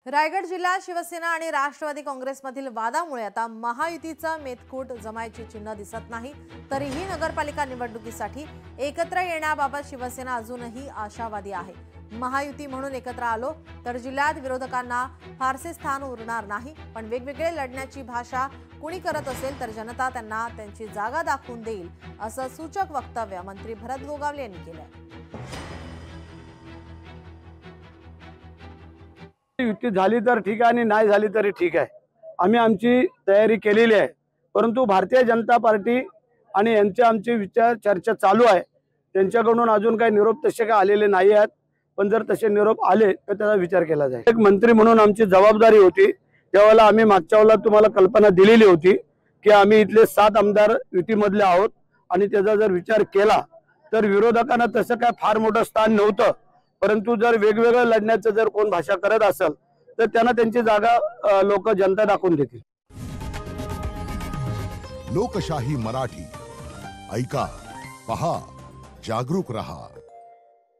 रायगड जिल्ह्यात शिवसेना आणि राष्ट्रवादी काँग्रेसमधील वादामुळे आता महायुतीचं मेतकूट जमायची चिन्ह दिसत नाही। तरीही नगरपालिका निवडणुकीसाठी एकत्र येण्याबाबत शिवसेना अजूनही आशावादी आहे। महायुती म्हणून एकत्र आलो तर जिल्ह्यात विरोधकांना फारसे स्थान उरणार नाही, पण वेगवेगळे लढण्याची भाषा कुणी करत असेल तर जनता त्यांना त्यांची जागा दाखवून देईल, असं सूचक वक्तव्य मंत्री भरत गोगावले यांनी केलंय। युती झाली तर ठीक आहे आणि नाही झाली तरी ठीक आहे। आम्ही आमची तयारी केलेली आहे, परंतु भारतीय जनता पार्टी आणि आमचे विचार चर्चा चालू आहे। त्यांच्याकडून अजून काही निरोप तसे काय आलेले नाही आहेत, पण जर तसे निरोप आले तर त्याचा विचार केला जाईल। एक मंत्री म्हणून आमची जबाबदारी होती, त्यावेळेला आम्ही मागच्या वेळेला तुम्हाला कल्पना दिलेली होती की आम्ही इथले 7 आमदार युतीमधले आहोत आणि त्याचा जर विचार केला तर विरोधकांना तसं काय फार मोठं स्थान नव्हतं, परंतु जर वेगवेगळं लढण्याचं जर कोण भाषा करत असेल तर त्यांना त्यांची जागा लोक जनता दाखवून देतील। लोकशाही मराठी ऐका, पहा, जागरूक रहा।